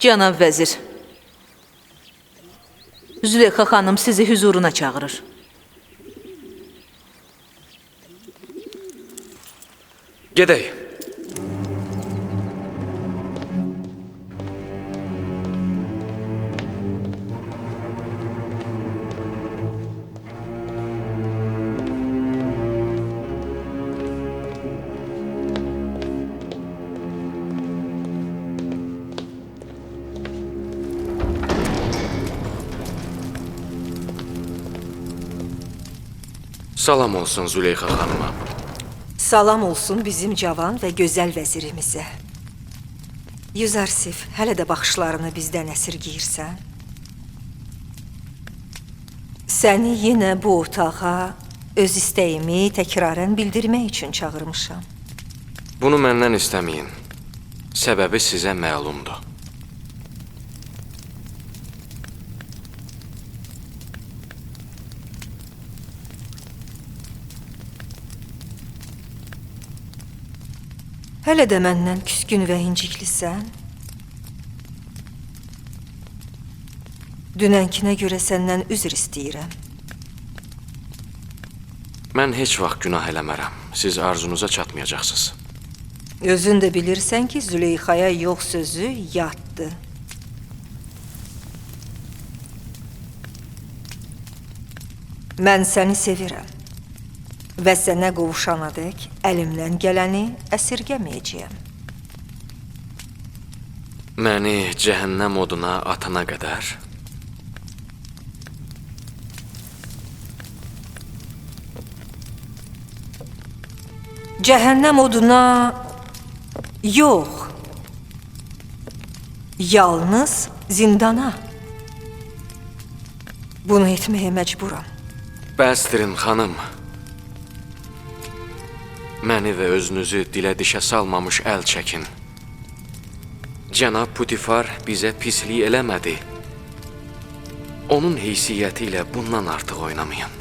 Cənab vəzir, Züleyxa xanım sizi hüzuruna çağırır. Gedək. Salam olsun Züleyxa xanıma. Salam olsun bizim cavan və gözəl vəzirimizə. Yüzarsif, hələ də baxışlarını bizdən əsirgəyirsən. Səni yenə bu otağa öz istəyimi təkrarən bildirmək üçün çağırmışam. Bunu məndən istəməyin. Səbəbi sizə məlumdur. Hələ də məndən küskün və inciklisən. Dünənkinə görə səndən üzr istəyirəm. Mən heç vaxt günah eləmərəm. Siz arzunuza çatmayacaqsınız. Özün də bilirsən ki, Züleyxaya yox sözü yaddır. Mən səni sevirəm. Və sənə qovuşanadək əlimdən gələni əsirgəməyəcəyəm. Məni cəhənnəm oduna atana qədər Cəhənnəm oduna yox, yalnız zindana. Bunu etməyə məcburam. bəsdirin xanım. Məni və özünüzü dilə dişə salmamış əl çəkin. Cənab Putifar bizə pislik eləmədi. Onun heysiyyəti ilə bundan artıq oynamayın.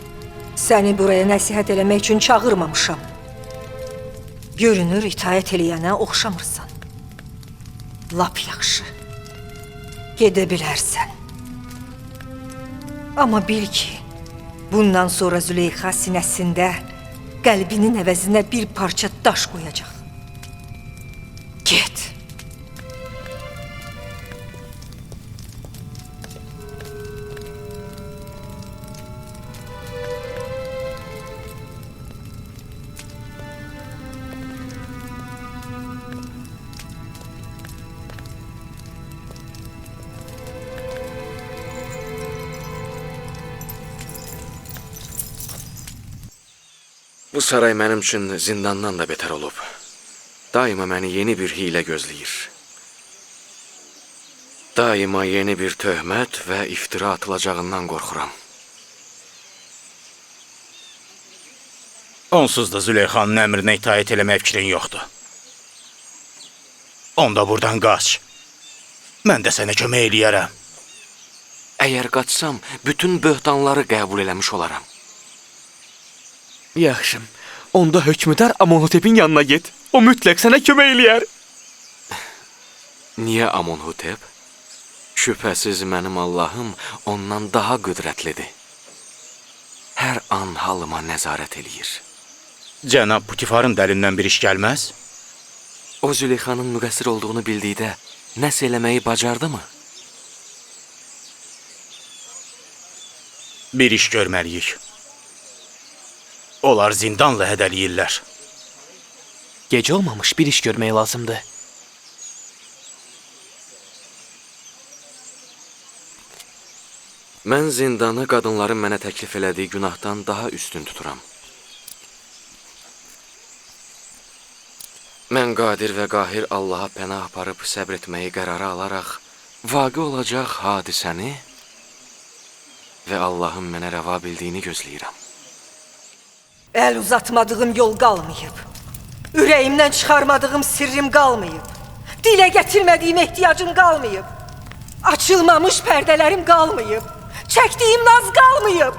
Səni buraya nəsihət eləmək üçün çağırmamışam. Görünür, itaət eləyənə oxşamırsan. Lap yaxşı. Gedə bilərsən. Amma bil ki, bundan sonra Züleyxa sinəsində qəlbinin əvəzinə bir parça daş qoyacaq. Get. Bu saray mənim üçün zindandan da betər olub. Daima məni yeni bir hiylə gözləyir. Daima yeni bir töhmət və iftira atılacağından qorxuram. Onsuz da Züleyxanın əmrinə itaət eləmək fikrin yoxdur. Onda buradan qaç. Mən də sənə kömək eləyərəm. Əgər qaçsam, bütün böhtanları qəbul eləmiş olaram. Yaxşı, onda hökmdar Amonhotepin yanına get. O mütləq sənə kömək eləyər. Niyə Amonhotep? Şübhəsiz mənim Allahım ondan daha qüdrətlidir. Hər an halıma nəzarət eləyir. Cənab Putifarın dəlindən bir iş gəlməz? O Züleyxanın müqəssir olduğunu bildikdə nəsə eləməyi bacardı mı? Bir iş görməliyik. Onlar zindanla hədəliyirlər. Gecə olmamış bir iş görmək lazımdır. Mən zindanı qadınların mənə təklif elədiyi günahdan daha üstün tuturam. Mən qadir və qahir Allaha pənah aparıb səbr etməyi qərara alaraq vaqe olacaq hadisəni və Allahın mənə rəva bildiyini gözləyirəm. Əl uzatmadığım yol qalmayıb. Ürəyimdən çıxarmadığım sirrim qalmayıb. Dilə gətirmədiyim ehtiyacım qalmayıb. Açılmamış pərdələrim qalmayıb. Çəkdiyim naz qalmayıb.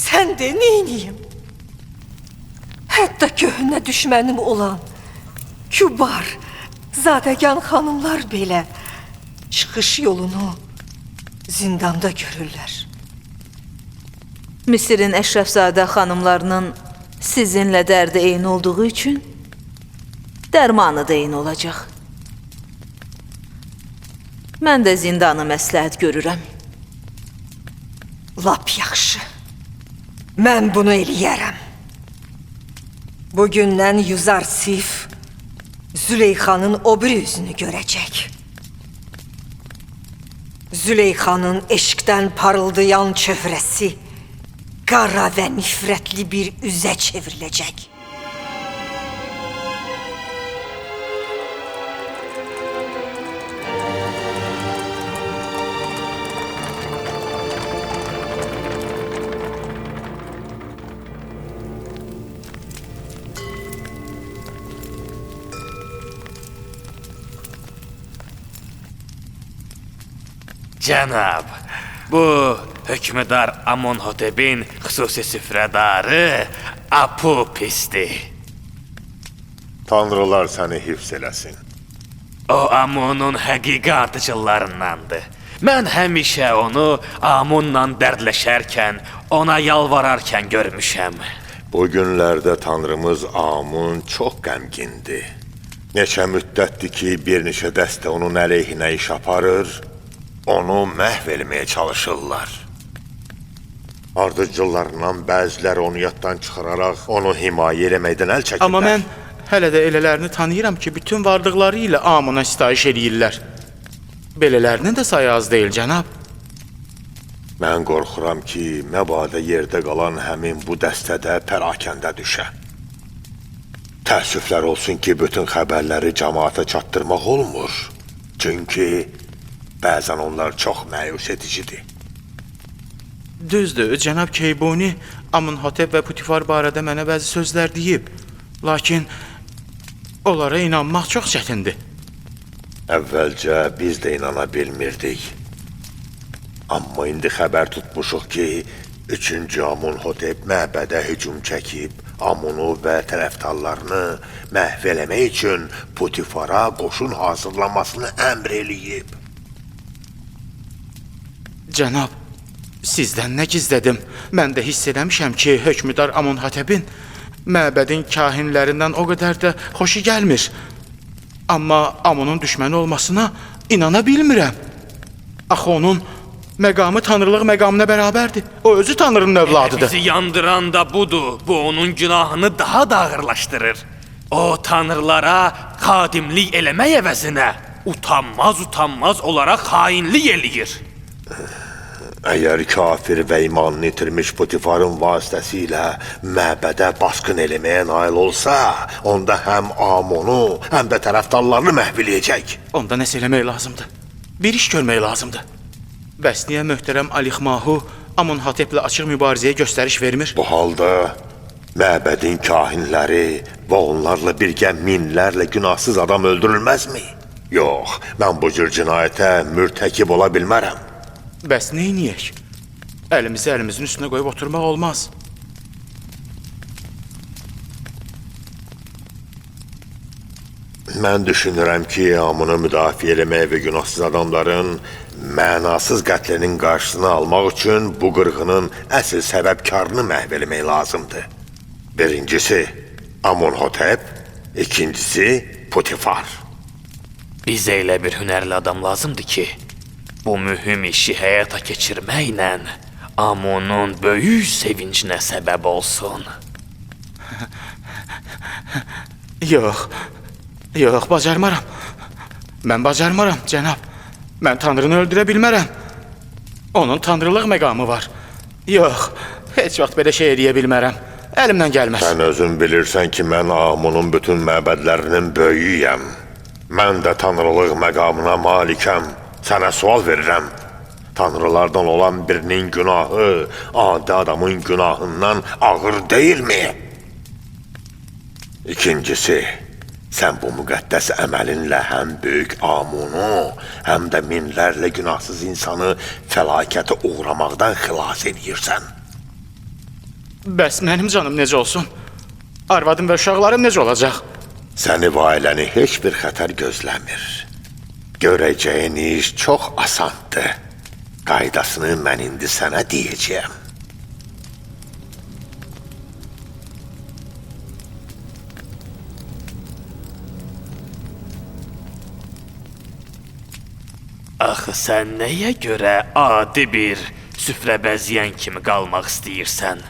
Sən də neyniyim? Hətta köhnə düşmənim olan kübar, zadəgan xanımlar belə çıxış yolunu zindanda görürlər. Misirin Əşrəfzadə xanımlarının sizinlə dərdi eyni olduğu üçün dərmanı da eyni olacaq. Mən də zindanı məsləhət görürəm. Lap yaxşı. Mən bunu eləyərəm. Bugündən Yüzar Sif Züleyxanın o bir üzünü görəcək. Züleyxanın eşqdən parıldayan çöhrəsi qara və nifrətli bir üzə çevriləcək. Cənab, bu hökmdar Amonhotepin xüsusi süfrədarı Apupisdir. Tanrılar səni hifz eləsin. O Amonun həqiqi ardıcıllarındandır. Mən həmişə onu Amunla dərdləşərkən, ona yalvararkən görmüşəm. Bu günlərdə Tanrımız Amun çox qəmgindir. Neçə müddətdir ki, bir neçə dəstə onun əleyhinə iş aparır, onu məhv eləməyə çalışırlar. Ardıcıllarından bəziləri onu yaddan çıxararaq onu himayə eləməkdən əl çəkirlər. Amma mən hələ də elələrini tanıyıram ki, bütün varlıqları ilə Amuna sitayiş eləyirlər. Belələrinin də sayı az deyil, cənab. Mən qorxuram ki, məbadə yerdə qalan həmin bu dəstədə pərakəndə düşə. Təəssüflər olsun ki, bütün xəbərləri cəmaata çatdırmaq olmur. Çünki bəzən onlar çox məyus edicidir. Düzdür, cənab Keybuni Amonhotep və Putifar barədə mənə bəzi sözlər deyib. Lakin onlara inanmaq çox çətindir. Əvvəlcə biz də inana bilmirdik. Amma indi xəbər tutmuşuq ki, 3-cü Amonhotep məbədə hücum çəkib, Amonu və tərəfdarlarını məhv eləmək üçün Putifara qoşun hazırlamasını əmr eləyib. Cənab, sizdən nə gizlədim? Mən də hiss eləmişəm ki, hökmdar Amonhotepin məbədin kahinlərindən o qədər də xoşu gəlmir. Amma Amonun düşməni olmasına inana bilmirəm. Axı onun məqamı tanrılıq məqamına bərabərdir. O özü tanrının övladıdır. Bizi yandıran da budur. Bu onun günahını daha da ağırlaşdırır. O tanrılara xadimlik eləmək əvəzinə utanmaz olaraq xainlik eləyir. Əgər kafir və imanını itirmiş Putifarın vasitəsilə məbədə basqın eləməyə nail olsa, onda həm Amonu, həm də tərəfdarlarını məhv eləyəcək. Onda nəsə eləmək lazımdır. Bir iş görmək lazımdır. Bəs niyə möhtərəm Alixmahu Amonhoteplə açıq mübarizəyə göstəriş vermir? Bu halda məbədin kahinləri və onlarla birgə minlərlə günahsız adam öldürülməzmi? Yox, mən bu cür cinayətə mürtəkib ola bilmərəm. Bəs neyniyək? Əlimizi əlimizin üstünə qoyub oturmaq olmaz. Mən düşünürəm ki, Amunu müdafiə eləmək və günahsız adamların mənasız qətlinin qarşısını almaq üçün bu qırğının əsl səbəbkarını məhv eləmək lazımdır. Birincisi Amonhotep, ikincisi Putifar. Bizə elə bir hünərli adam lazımdır ki, bu mühüm işi həyata keçirməklə Amonun böyük sevincinə səbəb olsun. Yox, bacarmaram. Mən bacarmaram, cənab. Mən tanrını öldürə bilmərəm. Onun tanrılıq məqamı var. Yox, heç vaxt belə şey eləyə bilmərəm. Əlimdən gəlməz. Sən özün bilirsən ki, mən Amonun bütün məbədlərinin böyüyəm. Mən də tanrılıq məqamına malikəm. Sənə sual verirəm. Tanrılardan olan birinin günahı adi adamın günahından ağır deyilmi? İkincisi, sən bu müqəddəs əməlinlə həm böyük Amunu, həm də minlərlə günahsız insanı fəlakətə uğramaqdan xilas edirsən. Bəs mənim canım necə olsun? Arvadım və uşaqlarım necə olacaq? Səni və ailəni heç bir xətər gözləmir. Görəcəyin iş çox asandır. Qaydasını mən indi sənə deyəcəyəm. Axı sən nəyə görə adi bir süfrə bəzəyən kimi qalmaq istəyirsən?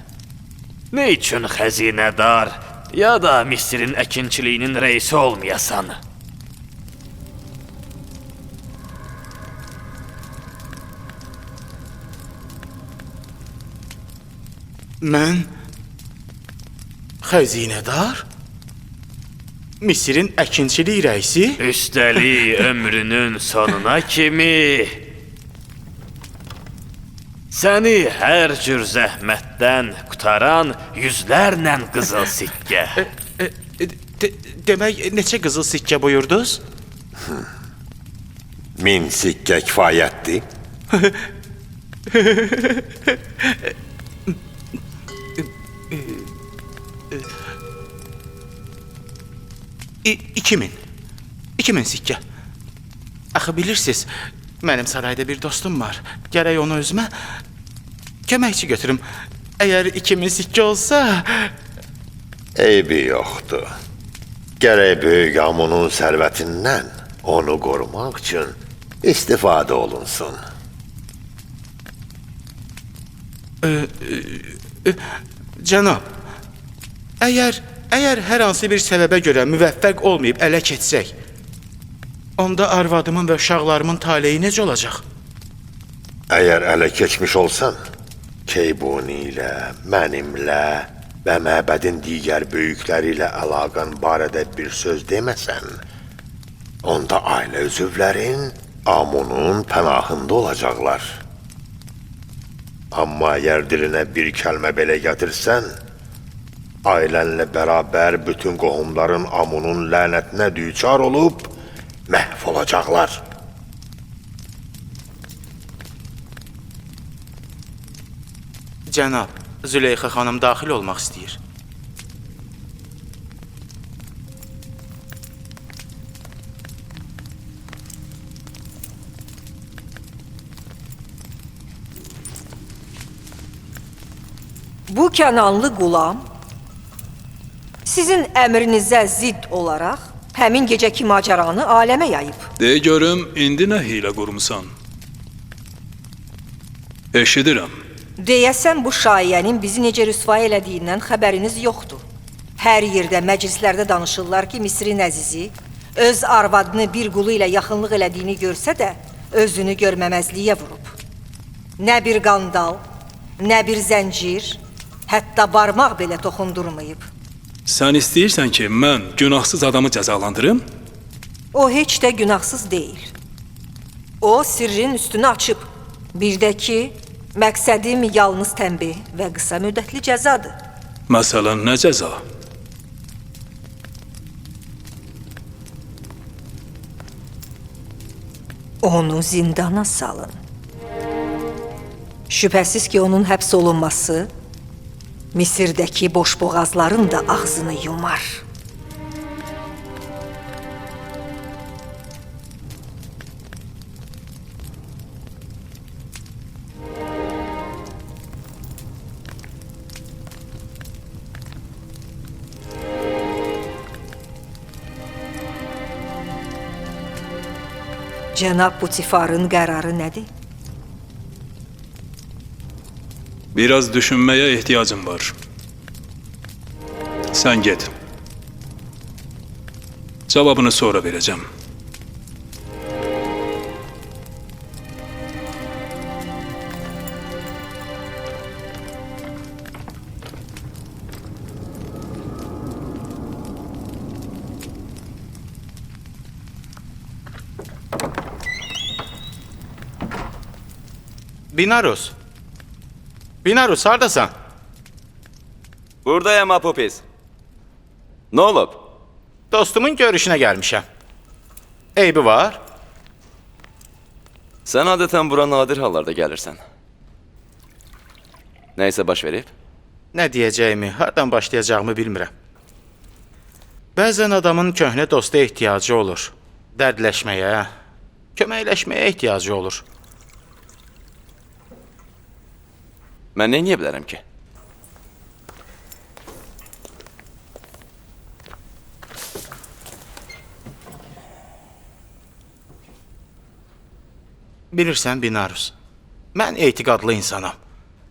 Nə üçün xəzinədar ya da Misirin əkinçiliyinin reisi olmayasan? Mən xəzinədar? Misirin əkinçilik rəisi? Üstəlik ömrünün sonuna kimi səni hər cür zəhmətdən qutaran yüzlərlə qızıl sikkə. Demək, neçə qızıl sikkə buyurdunuz? 1000 sikkə kifayətdir. 2000. 2000 sikkə. Axı bilirsiniz, mənim sarayda bir dostum var. Gərək onu özümə köməkçi götürüm. Əgər 2000 sikkə olsa... Eybi yoxdur. Gərək böyük Amunun sərvətindən onu qorumaq üçün istifadə olunsun. Cənab, əgər hər hansı bir səbəbə görə müvəffəq olmayıb ələ keçsək, onda arvadımın və uşaqlarımın taleyi necə olacaq? Əgər ələ keçmiş olsan, Keybuni ilə, mənimlə və məbədin digər böyükləri ilə əlaqən barədə bir söz deməsən, onda ailə üzvlərin Amunun pənahında olacaqlar. Amma əgər dilinə bir kəlmə belə gətirsən, ailənlə bərabər bütün qohumların Amunun lənətinə düçar olub, məhv olacaqlar. Cənab, Züleyxa xanım daxil olmaq istəyir. Bu Kənanlı qulam sizin əmrinizə zidd olaraq həmin gecəki macəranı aləmə yayıb. De görüm, indi nə hilə qurmusan? Eşidirəm. Deyəsən bu şaiyənin bizi necə rüsvay elədiyindən xəbəriniz yoxdur. Hər yerdə, məclislərdə danışırlar ki, Misirin əzizi öz arvadını bir qulu ilə yaxınlıq elədiyini görsə də, özünü görməməzliyə vurub. Nə bir qandal, nə bir zəncir, hətta barmaq belə toxundurmayıb. Sən istəyirsən ki, mən günahsız adamı cəzalandırım? O heç də günahsız deyil. O sirrin üstünü açıb. Bir də ki, məqsədim yalnız tənbih və qısa müddətli cəzadır. Məsələn, nə cəza? Onu zindana salın. Şübhəsiz ki, onun həbs olunması Misirdəki boşboğazların da ağzını yumar. Cənab Butifarın qərarı nədir? Biraz düşünməyə ehtiyacım var. Sən get. Cavabını sonra verəcəm. Binarus. Binarus, hardasan? Buradayım Apopis. Nə olub? Dostumun görüşünə gəlmişəm. Eybi var? Sən adətən bura nadir hallarda gəlirsən. Nəysə baş verib? Nə deyəcəyimi, hardan başlayacağımı bilmirəm. Bəzən adamın köhnə dosta ehtiyacı olur. Dərdləşməyə, Köməkləşməyə ehtiyacı olur. Mən nə edə bilərəm ki? Bilirsən Binarus, mən etiqadlı insanam.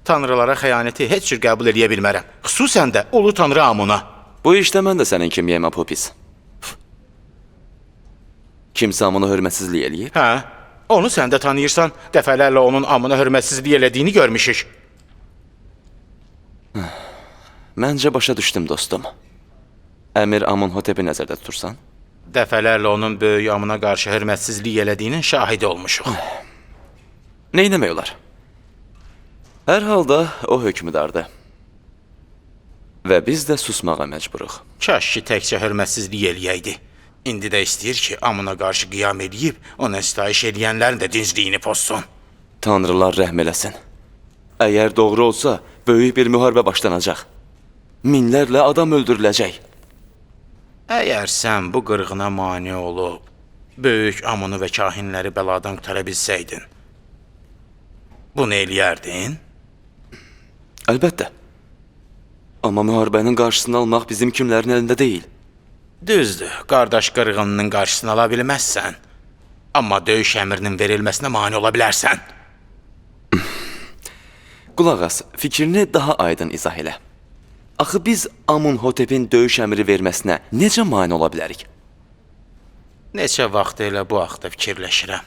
Tanrılara xəyanəti heç cür qəbul edə bilmərəm. Xüsusən də ulu tanrı Amuna. Bu işdə mən də sənin kimiyəm, Apopis. Kimsə Amuna hörmətsizlik eləyir? Hə, onu sən də tanıyırsan. Dəfələrlə onun Amuna hörmətsizlik elədiyini görmüşük. Məncə başa düşdüm, dostum. Əmir Amonhotepi nəzərdə tutursan? Dəfələrlə onun böyük Amuna qarşı hörmətsizlik elədiyinin şahidi olmuşuq. Nə etmək olar? Hər halda o hökmdardır. Və biz də susmağa məcburuq. Kaş ki təkcə hörmətsizlik eləyəydi. İndi də istəyir ki, Amuna qarşı qiyam eləyib, ona sitayiş eləyənlərin də dincliyini pozsun. Tanrılar rəhm eləsin. Əgər doğru olsa, böyük bir müharibə başlanacaq. Minlərlə adam öldürüləcək. Əgər sən bu qırğına mane olub, böyük Amunu və kahinləri bəladan qutara bilsəydin, bunu eləyərdin? Əlbəttə. Amma müharibənin qarşısını almaq bizim kimlərin əlində deyil. Düzdür, qardaş qırğınının qarşısını ala bilməzsən. Amma döyüş əmrinin verilməsinə mane ola bilərsən. Qulaq as, fikrini daha aydın izah elə. Axı biz Amonhotepin döyüş əmri verməsinə necə mane ola bilərik? Neçə vaxt elə bu haqda fikirləşirəm.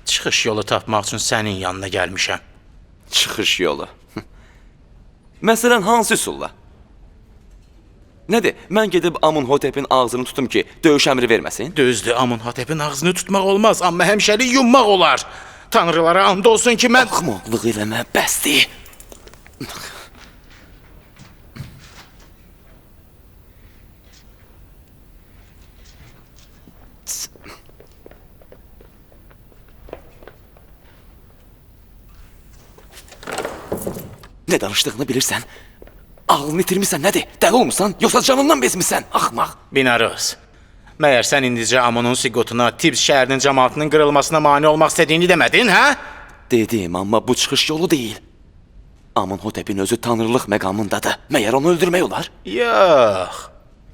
Çıxış yolu tapmaq üçün sənin yanına gəlmişəm. Çıxış yolu. Məsələn, hansı üsulla? Nədir, mən gedib Amonhotepin ağzını tutum ki, döyüş əmri verməsin? Düzdür, Amonhotepin ağzını tutmaq olmaz, amma həmişəlik yummaq olar. Tanrılara and olsun ki, mən... Axmaqlıq eləmə, bəsdir. Nə danışdığını bilirsən? Ağlını itirmirsən, nədir? Dəli olmuşsan, yoxsa canından bezmirsən, axmaq. Binarus, məyər sən indicə Amonun Sigotuna, Tibs şəhərinin cəmaatının qırılmasına mane olmaq istədiyini demədin, hə? Dedim, amma bu çıxış yolu deyil. Amonhotepin özü tanrılıq məqamındadır. Məyər onu öldürmək olar? Yox,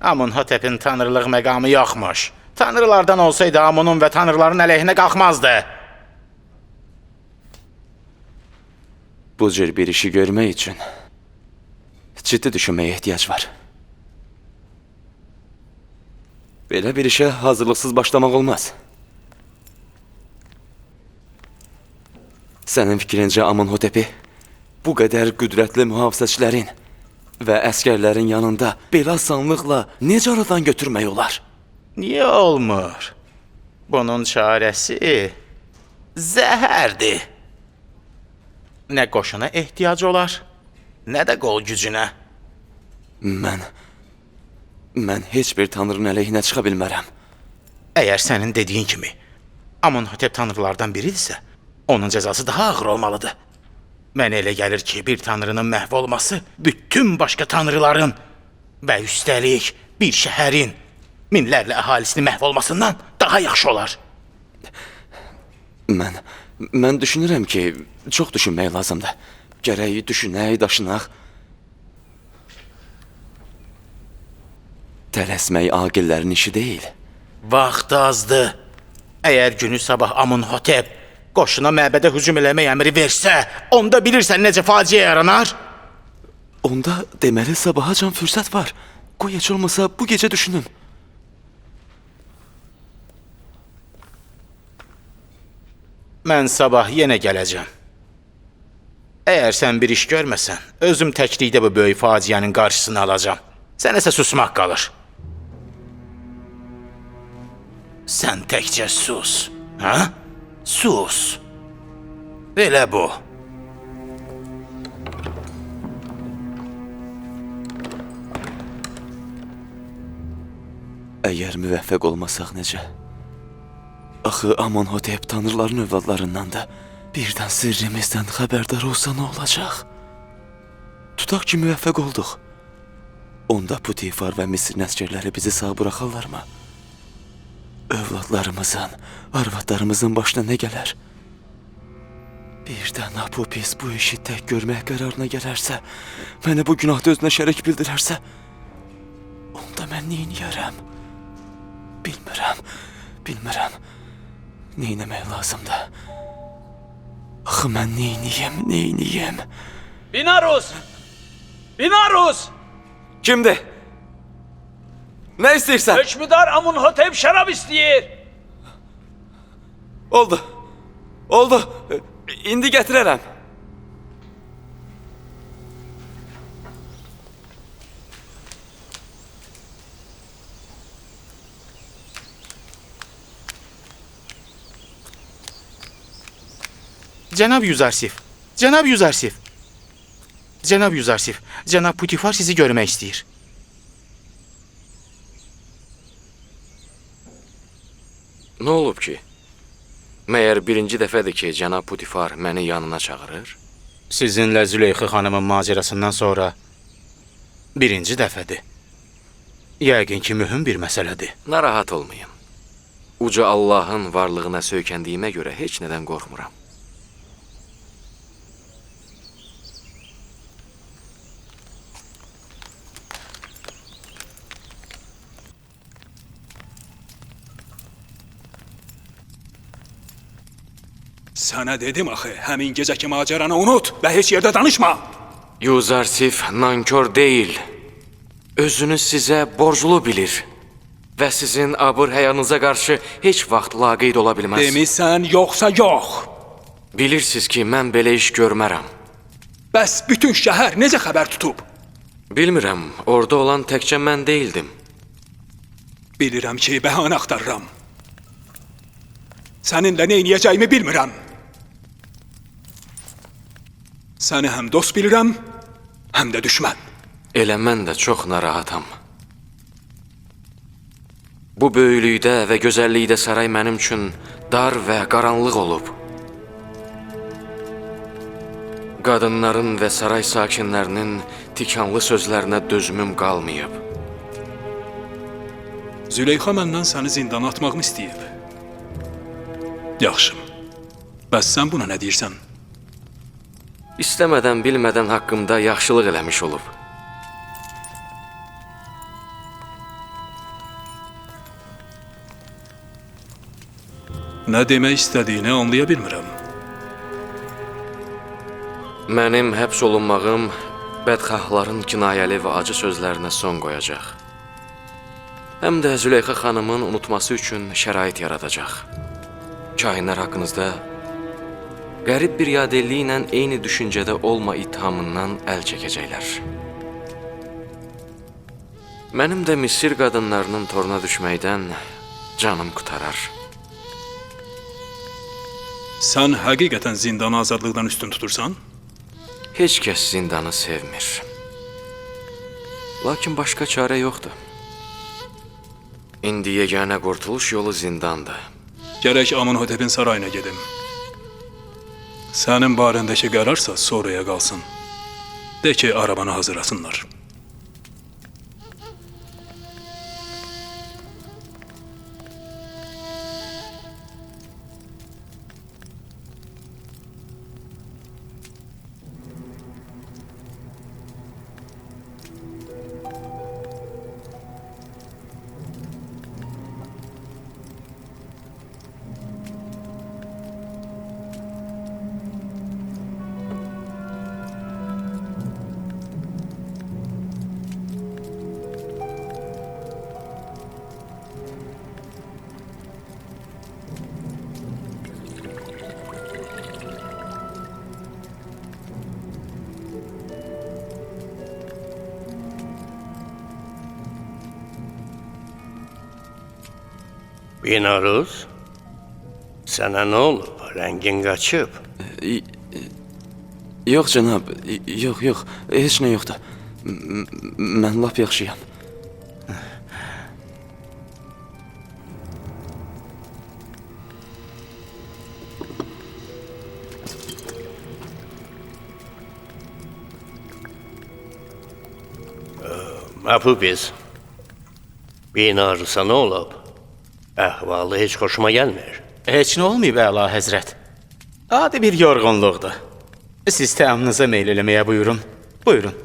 Amonhotepin tanrılıq məqamı yoxmuş. Tanrılardan olsaydı Amonun və tanrıların əleyhinə qalxmazdı. Bu cür bir işi görmək üçün ciddi düşünməyə ehtiyac var. Belə bir işə hazırlıqsız başlamaq olmaz. Sənin fikrincə Amonhotepi bu qədər qüdrətli mühafizəçilərin və əskərlərin yanında belə asanlıqla necə aradan götürmək olar? Niyə olmur? Bunun çarəsi zəhərdir. Nə qoşuna ehtiyac olar, nə də qol gücünə. Mən heç bir tanrının əleyhinə çıxa bilmərəm. Əgər sənin dediyin kimi Amonhotep tanrılardan biridirsə, onun cəzası daha ağır olmalıdır. Mənə elə gəlir ki, bir tanrının məhv olması bütün başqa tanrıların və üstəlik bir şəhərin minlərlə əhalisini məhv olmasından daha yaxşı olar. Mən düşünürəm ki, çox düşünmək lazımdır. Gərək düşünək, daşınaq. Tələsmək aqillərin işi deyil. Vaxt azdır. Əgər günü sabah Amonhotep qoşuna məbədə hücum eləmək əmri versə, onda bilirsən necə faciə yaranar? Onda deməli sabahacan fürsət var. Qoy heç olmasa bu gecə düşünüm. Mən sabah yenə gələcəm. Əgər sən bir iş görməsən, özüm təklikdə bu böyük faciənin qarşısını alacağam. Sənə isə susmaq qalır. Sən təkcə sus, hə? Sus. Elə bu. Əgər müvəffəq olmasaq necə? Axı Amonhotep tanrıların övladlarındandır. Birdən sirrimizdən xəbərdar olsa nə olacaq? Tutaq ki, müvəffəq olduq. Onda Putifar və Misirin əsgərləri bizi sağ buraxarlarmı? övladlarımızın, arvadlarımızın başına nə gələr? Birdən bu pis bu işi tək görmək qərarına gələrsə, mənə bu günahda özünə şərik bildirərsə, onda mən neyniyərəm? Bilmirəm. Neynəmək lazımdır? Axı mən neyniyim? Binarus! Kimdir? Nə istəyirsən? Hökmüdar Amunhotep şərab istəyir. Oldu. İndi gətirərəm. Cənab Yüzarsif, cənab Putifar sizi görmək istəyir. Nə olub ki? Məyər birinci dəfədir ki, cənab Putifar məni yanına çağırır? Sizinlə Züleyxa xanımın macərasından sonra birinci dəfədir. Yəqin ki, mühüm bir məsələdir. Narahat olmayın. Uca Allahın varlığına söykəndiyimə görə heç nədən qorxmuram. Sənə dedim axı, həmin gecəki macəranı unut və heç yerdə danışma. Yuzarsif nankor deyil. Özünü sizə borclu bilir. Və sizin abır həyanıza qarşı heç vaxt laqeyd ola bilməz. Demisən, yoxsa yox. Bilirsiniz ki, mən belə iş görmərəm. Bəs bütün şəhər necə xəbər tutub? Bilmirəm, orada olan təkcə mən deyildim. Bilirəm ki, bəhanə axtarıram. Səninlə neyniyəcəyimi bilmirəm. Səni həm dost bilirəm, həm də düşmən. Elə mən də çox narahatam. Bu böyüklükdə və gözəllikdə saray mənim üçün dar və qaranlıq olub. Qadınların və saray sakinlərinin tikanlı sözlərinə dözümüm qalmayıb. Züleyxa məndən səni zindana atmağımı istəyib. Yaxşı. Bəs sən buna nə deyirsən? İstəmədən, bilmədən haqqımda yaxşılıq eləmiş olub. Nə demək istədiyini anlaya bilmirəm. Mənim həbs olunmağım bədxahların kinayəli və acı sözlərinə son qoyacaq. Həm də Züleyxa xanımın unutması üçün şərait yaradacaq. Kahinlər haqqınızda qərib bir yadelliyi ilə eyni düşüncədə olma ittihamından əl çəkəcəklər. Mənim də Misir qadınlarının toruna düşməkdən canım qutarar. Sən həqiqətən zindanı azadlıqdan üstün tutursan? Heç kəs zindanı sevmir. Lakin başqa çarə yoxdur. İndi yeganə qurtuluş yolu zindandır. Gərək Amunhotepin sarayına gedim. Sənin barəndəki qərarsa sonraya qalsın. De ki, arabanı hazırlasınlar. Binarus, sənə nə olub? Rəngin qaçıb. Yox cənab, yox, heç nə yoxdur. Mən lap yaxşıyam. Məfu biz. Binarusa nə olub? Əhvalı heç xoşuma gəlmir. Heç nə olmayıb əla həzrət. Adi bir yorğunluqdur. Siz təamınıza meyl eləməyə buyurun. Buyurun.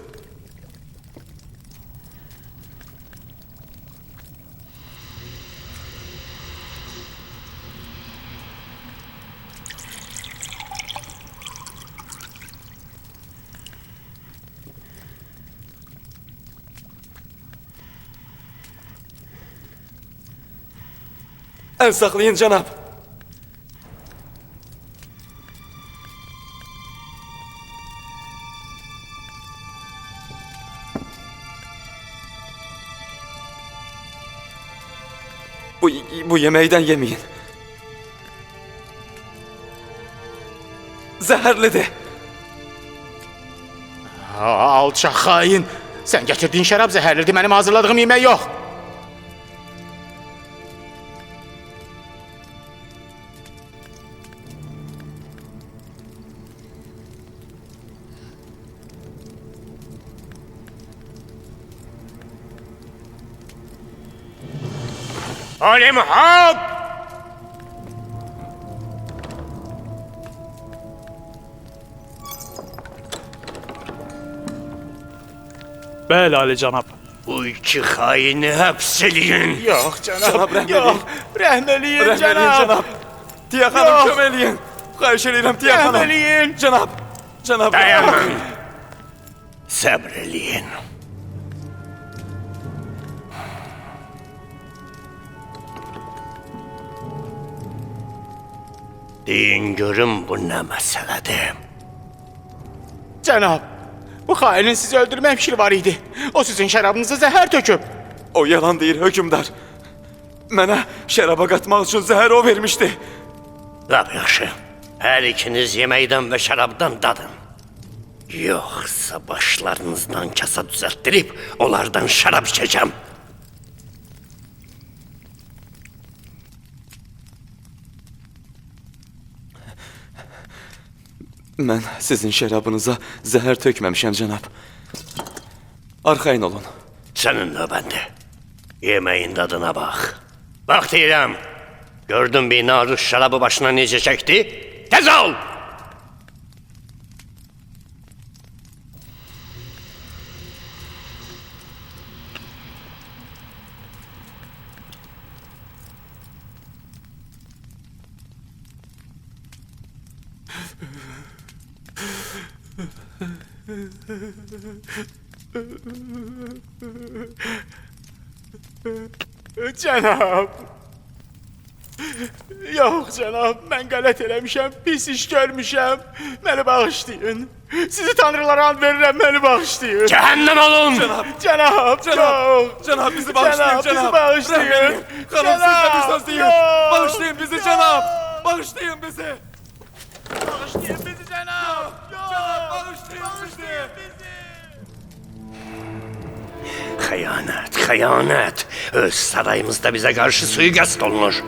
El saxlayın cənab. Bu yeməkdən yeməyin. Zəhərlidir. Alçaq xain. Sən gətirdiyin şərab zəhərlidir, mənim hazırladığım yemək yox. Alim hop! Bəli, Ali cənab. Bu iki xaini həbs eləyin. Yox cənab, Cənab, rəhm yox. eləyin. Rəhm eləyin Rəhm eləyin cənab. cənab. Tiyə xanım Yox. kömək eləyin. Xahiş edirəm Tiyə Rəhm xanım. eləyin. Cənab. Cənab. Dayanın. Səbr eləyin. Deyin görüm bu nə məsələdir? Cənab, bu xainin sizi öldürmək fikri var idi. O sizin şərabınıza zəhər töküb. O yalan deyir hökümdar. Mənə şəraba qatmaq üçün zəhər o vermişdi. Lap yaxşı. Hər ikiniz yeməkdən və şərabdan dadın. Yoxsa başlarınızdan kasa düzəltdirib onlardan şərab içəcəm. Mən sizin şərabınıza zəhər tökməmişəm cənab. Arxayın olun. Sənin növbəndə. Yeməyin dadına bax. Bax deyirəm. Gördün bir narus şərabı başına necə çəkdi? Tez ol! Cənab. Yox cənab, mən qələt eləmişəm, pis iş görmüşəm. Məni bağışlayın. Sizi tanrılara and verirəm, məni bağışlayın. Cəhənnəm olun! Cənab, yox. Cənab bizi bağışlayın Cənab, cənab. bizi bağışlayın. Xanım sizə bir söz deyin. Yox. Bağışlayın bizi cənab. Bağışlayın bizi. Bağışlayın bizi cənab. Cənab bağışlayın bizi. Xəyanət, xəyanət. Öz sarayımızda bizə qarşı suiqəst olunur.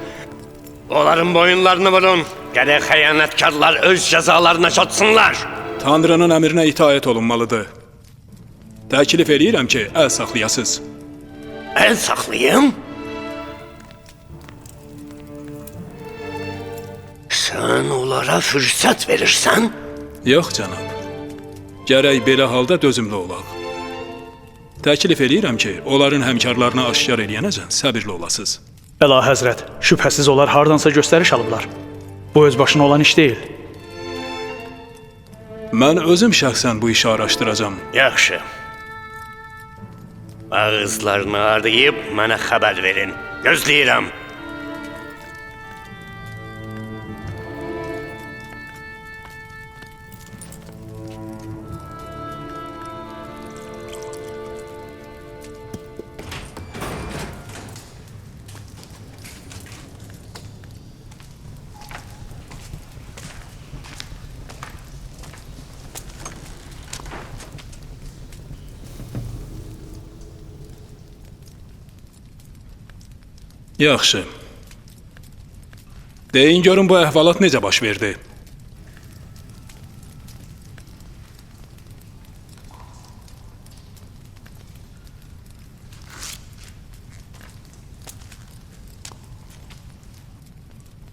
Onların boyunlarını vurun. Gərək xəyanətkarlar öz cəzalarına çatsınlar. Tanrının əmrinə itaət olunmalıdır. Təklif eləyirəm ki, əl saxlayasız. Əl saxlayım. Sən onlara fürsət verirsən? Yox, cənab. Gərək belə halda dözümlü olaq. Təklif eləyirəm ki, onların həmkarlarına aşkar eləyənəcən səbirli olasınız. Əla həzrət, şübhəsiz onlar hardansa göstəriş alıblar. Bu öz başına olan iş deyil. Mən özüm şəxsən bu işi araşdıracam. Yaxşı. Ağızlarını arayıb mənə xəbər verin. Gözləyirəm. Yaxşı. Deyin görün bu əhvalat necə baş verdi?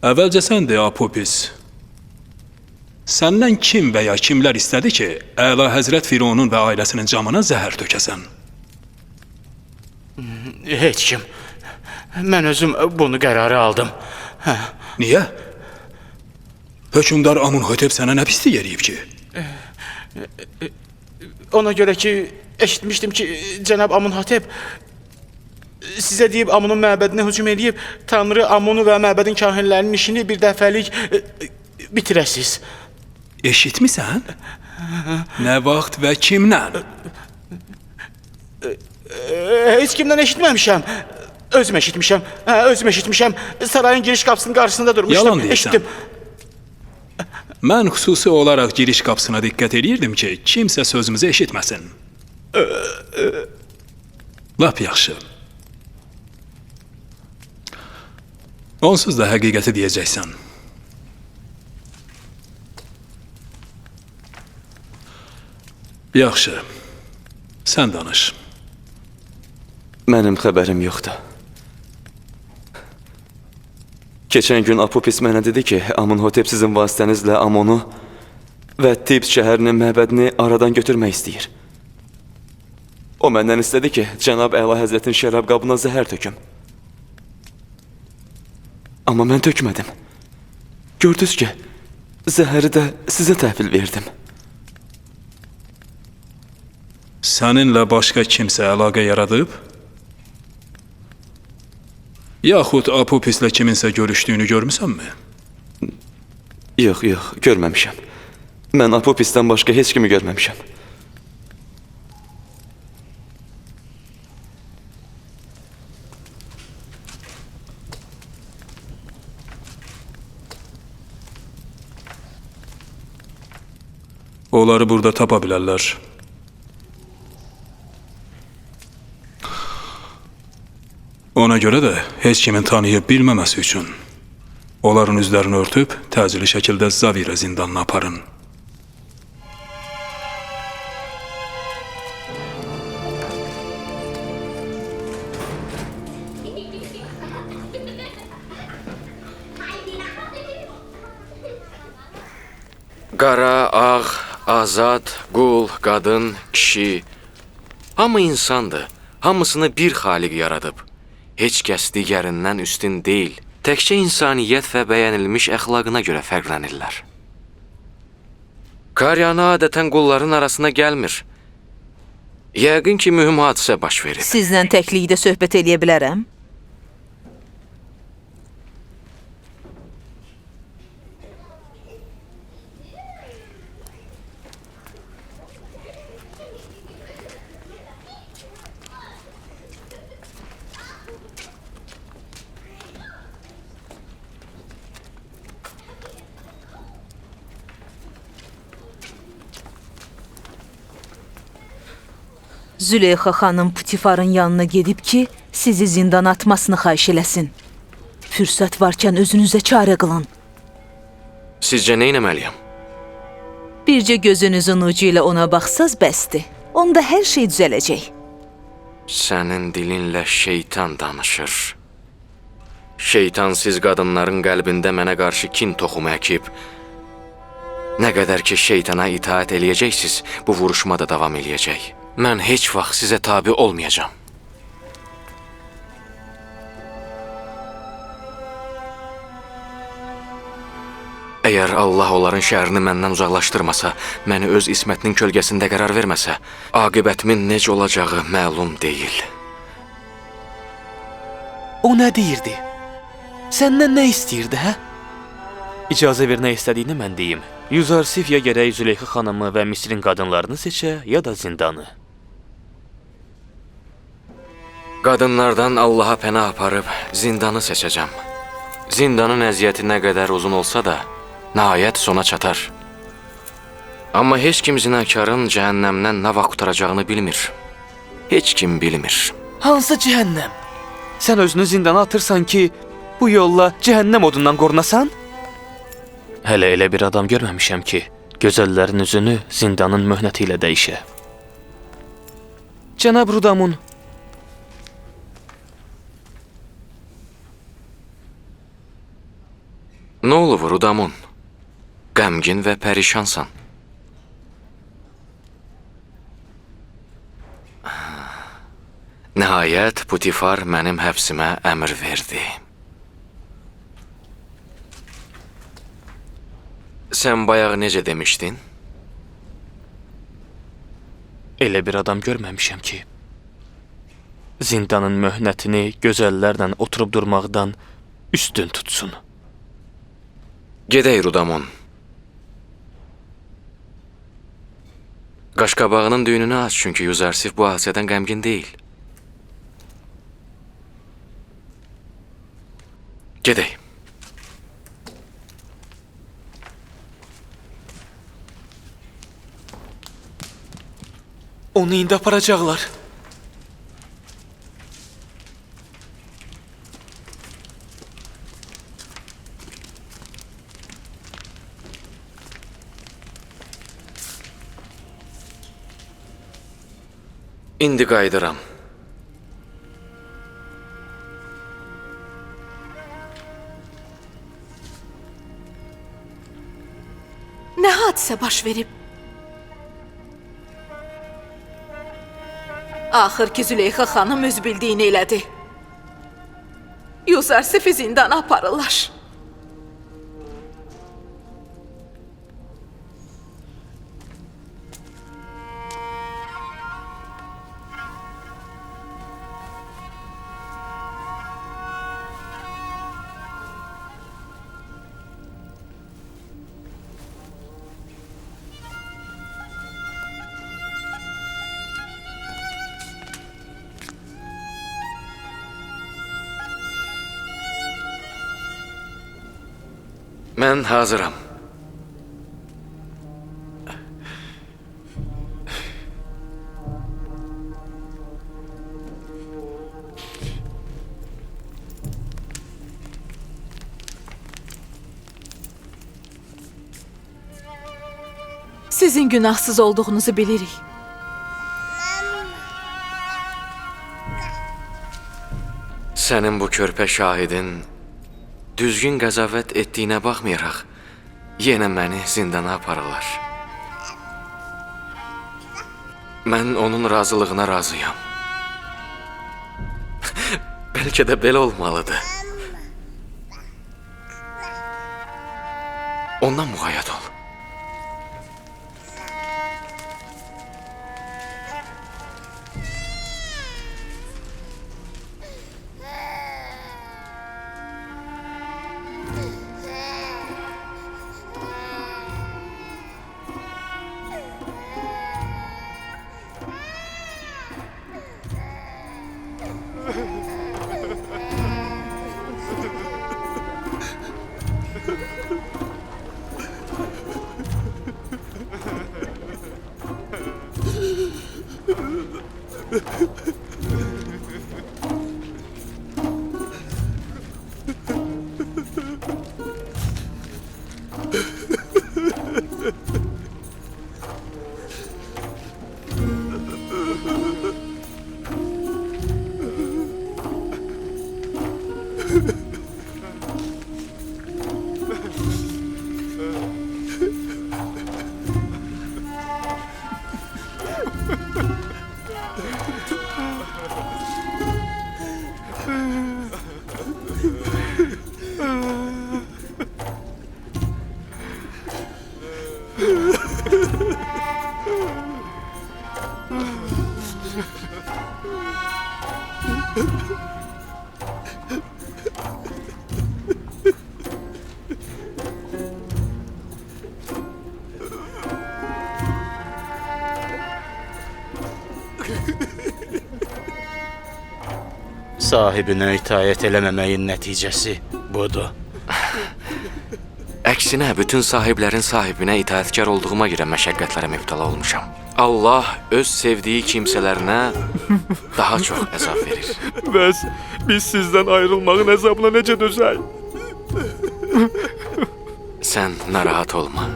Əvvəlcə sən de, Apopis. Səndən kim və ya kimlər istədi ki, Əla Həzrət Fironun və ailəsinin camına zəhər tökəsən? Heç kim. Mən özüm bunu qərarı aldım. Niyə? Hökümdar Amunhotep sənə nə pislik eləyib ki? Ona görə ki, eşitmişdim ki, cənab Amunhotep sizə deyib Amunun məbədinə hücum eləyib, Tanrı Amunu və məbədin kahinlərinin işini bir dəfəlik bitirəsiz. Eşitmisən? Nə vaxt və kimlə? Heç kimdən eşitməmişəm. Özüm eşitmişəm. Özüm eşitmişəm. Sarayın giriş qapısının qarşısında durmuşdum. Yalan deyirsən. Eşitdim. Mən xüsusi olaraq giriş qapısına diqqət edirdim ki, kimsə sözümüzü eşitməsin. Lap yaxşı. Onsuz da həqiqəti deyəcəksən. Yaxşı. Sən danış. Mənim xəbərim yoxdur. Keçən gün Apopis mənə dedi ki, Amunhotep sizin vasitənizlə Amonu və Tibs şəhərinin məbədini aradan götürmək istəyir. O məndən istədi ki, Cənab Əla Həzrətin şərab qabına zəhər töküm. Amma mən tökmədim. Gördünüz ki, zəhəri də sizə təhvil verdim. Səninlə başqa kimsə əlaqə yaradıb? Yaxud Apopislə kiminsə görüşdüyünü görmüsənmi? Yox, görməmişəm. Mən Apopisdən başqa heç kimi görməmişəm. Onları burada tapa bilərlər. Ona görə də heç kimin tanıyıb bilməməsi üçün onların üzlərini örtüb təcili şəkildə Zavira zindanına aparın. Qara, ağ, azad, qul, qadın, kişi. Hamı insandır. Hamısını bir xaliq yaradıb. Heç kəs digərindən üstün deyil. Təkcə insaniyyət və bəyənilmiş əxlaqına görə fərqlənirlər. Karyana adətən qulların arasına gəlmir. Yəqin ki, mühüm hadisə baş verib. Sizlə təklikdə söhbət eləyə bilərəm? Züleyxa xanım Putifarın yanına gedib ki, sizi zindana atmasını xahiş eləsin. Fürsət varkən özünüzə çarə qılın. Sizcə nə etməliyəm? Bircə gözünüzün ucu ilə ona baxsaz bəsdir. Onda hər şey düzələcək. Sənin dilinlə şeytan danışır. Şeytan siz qadınların qəlbində mənə qarşı kin toxumu əkib. Nə qədər ki şeytana itaət eləyəcəksiniz, bu vuruşma da davam eləyəcək. Mən heç vaxt sizə tabi olmayacağam. Əgər Allah onların şəhərini məndən uzaqlaşdırmasa, məni öz ismətinin kölgəsində qərar verməsə, aqibətimin necə olacağı məlum deyil. O nə deyirdi? Səndən nə istəyirdi, hə? İcazə ver nə istədiyini mən deyim. Yuzarsif ya gərək Züleyxa xanımı və Misrin qadınlarını seçə, ya da zindanı. Qadınlardan Allaha pənah aparıb zindanı seçəcəm. Zindanın əziyyəti nə qədər uzun olsa da, nəhayət sona çatar. Amma heç kim zinakarın cəhənnəmdən nə vaxt qutaracağını bilmir. Heç kim bilmir. Hansı cəhənnəm? Sən özünü zindana atırsan ki, bu yolla cəhənnəm odundan qorunasan? Hələ elə bir adam görməmişəm ki, gözəllərin üzünü zindanın möhnəti ilə dəyişə. Cənab Rudamun, Nə olub Rudamun? Qəmgin və pərişansan. Nəhayət Putifar mənim həbsimə əmr verdi. Sən bayaq necə demişdin? Elə bir adam görməmişəm ki, zindanın möhnətini gözəllərlə oturub durmaqdan üstün tutsun. Gedək Rudamun. Qaşqabağının düyününü aç, çünki Yuzarsif bu hadisədən qəmgin deyil. Gedək. Onu indi aparacaqlar. İndi qayıdıram. Nə hadisə baş verib? Axır ki, Züleyxa xanım öz bildiyini elədi. Yusarsifi zindana aparırlar. Mən hazıram. Sizin günahsız olduğunuzu bilirik. Sənin bu körpə şahidin düzgün qəzavət etdiyinə baxmayaraq, yenə məni zindana aparırlar. Mən onun razılığına razıyam. Bəlkə də belə olmalıdır. Ondan muğayyət ol. Sahibinə itaət eləməməyin nəticəsi budur. Əksinə, bütün sahiblərin sahibinə itaətkar olduğuma görə məşəqqətlərə mübtəla olmuşam. Allah öz sevdiyi kimsələrinə daha çox əzab verir. Bəs biz sizdən ayrılmağın əzabına necə dözək? Sən narahat olma.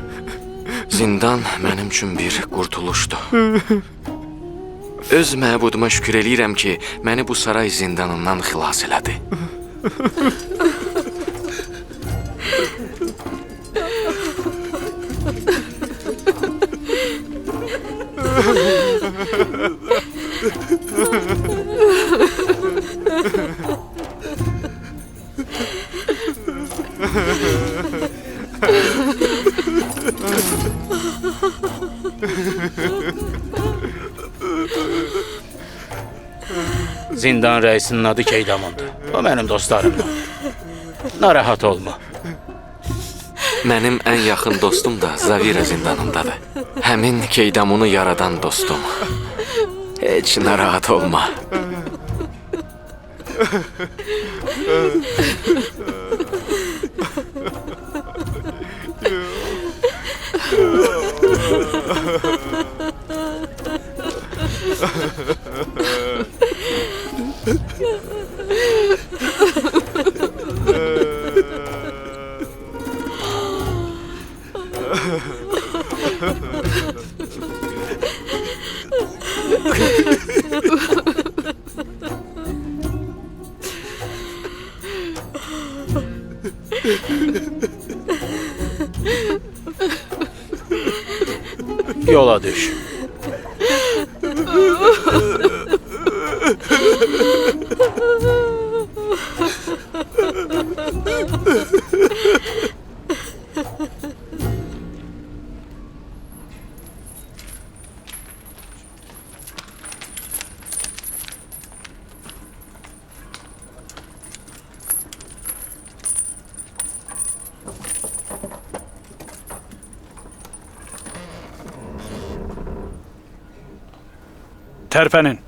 Zindan mənim üçün bir qurtuluşdur. Öz məbuduma şükür eləyirəm ki, məni bu saray zindanından xilas elədi. Zindan rəisinin adı Keydamondur. O mənim dostlarımdır. Narahat olma. Mənim ən yaxın dostum da Zavira zindanındadır. Həmin Keydamonu yaradan dostum. Heç narahat olma. Yola düş. Tərpənin.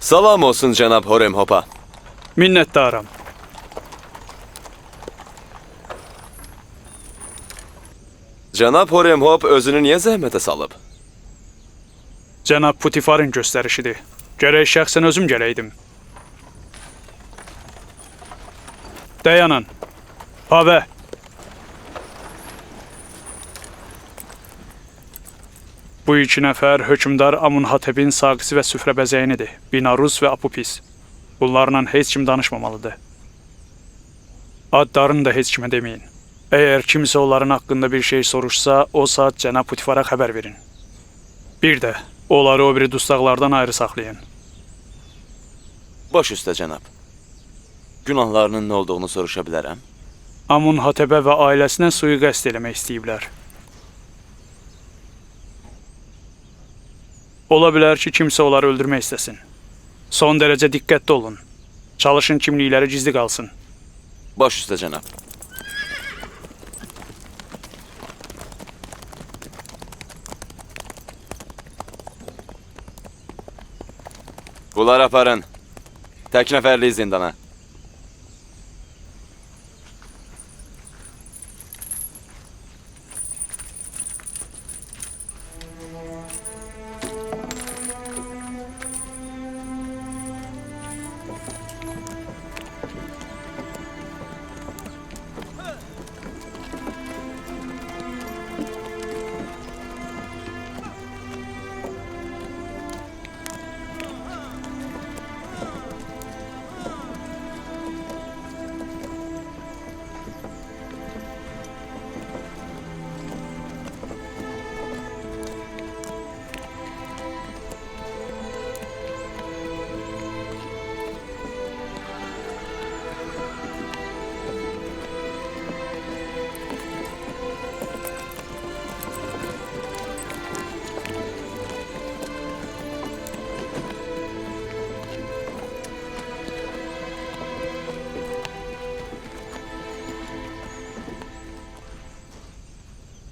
Salam olsun cənab Horemhop'a. Minnətdaram. Cənab Horemhop özünü niyə zəhmətə salıb? Cənab Putifarın göstərişidir. Gərək şəxsən özüm gələydim. Dayanın. Pavə. Bu iki nəfər hökmdar Amunhatepin saqisi və süfrə bəzəyinidir. Binarus və Apupis. Bunlarla heç kim danışmamalıdır. Adlarını da heç kimə deməyin. Əgər kimsə onların haqqında bir şey soruşsa, o saat cənab Putifara xəbər verin. Bir də, onları o biri dustaqlardan ayrı saxlayın. Baş üstə cənab. Günahlarının nə olduğunu soruşa bilərəm? Amunhatepə və ailəsinə sui-qəsd eləmək istəyiblər. Ola bilər ki, kimsə onları öldürmək istəsin. Son dərəcə diqqətli olun. Çalışın kimlikləri gizli qalsın. Baş üstə cənab. Bunlar aparın. Tək nəfərli zindana.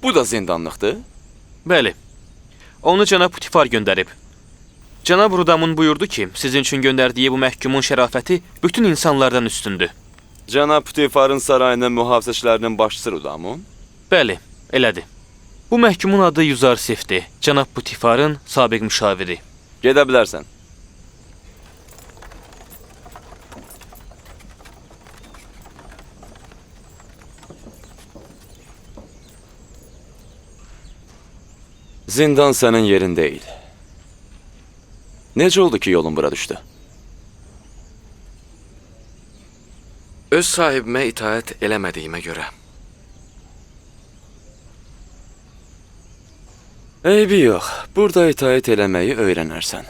Bu da zindanlıqdır. Bəli. Onu cənab Putifar göndərib. Cənab Rudamın buyurdu ki, sizin üçün göndərdiyi bu məhkumun şərafəti bütün insanlardan üstündür. Cənab Putifarın sarayının mühafizəçilərinin başçısı Rudamun? Bəli, elədir. Bu məhkumun adı Yüzar Sefdir. Cənab Putifarın sabiq müşaviri. Gedə bilərsən. Zindan sənin yerin deyil. Necə oldu ki, yolun bura düşdü? Öz sahibimə itaət eləmədiyimə görə. Eybi yox, burada itaət eləməyi öyrənərsən.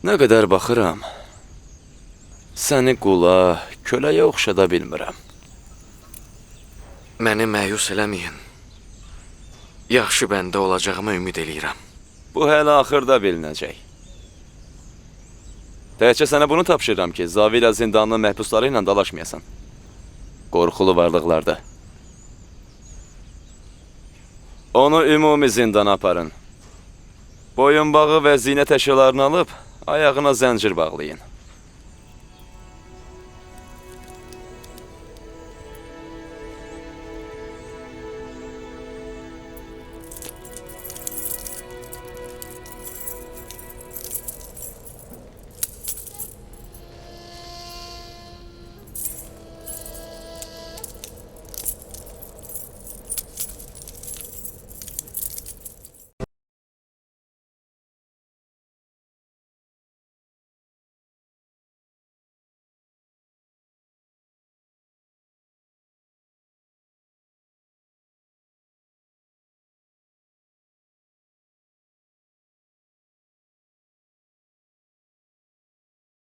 Nə qədər baxıram, səni qula, köləyə oxşada bilmirəm. Məni məyus eləməyin. Yaxşı bəndə olacağıma ümid eləyirəm. Bu hələ axırda bilinəcək. Təkcə sənə bunu tapşırıram ki, Zavira zindanının məhbusları ilə dalaşmayasan. Qorxulu varlıqlarda. Onu ümumi zindana aparın. Boyunbağı və zinət əşyalarını alıb, ayağına zəncir bağlayın.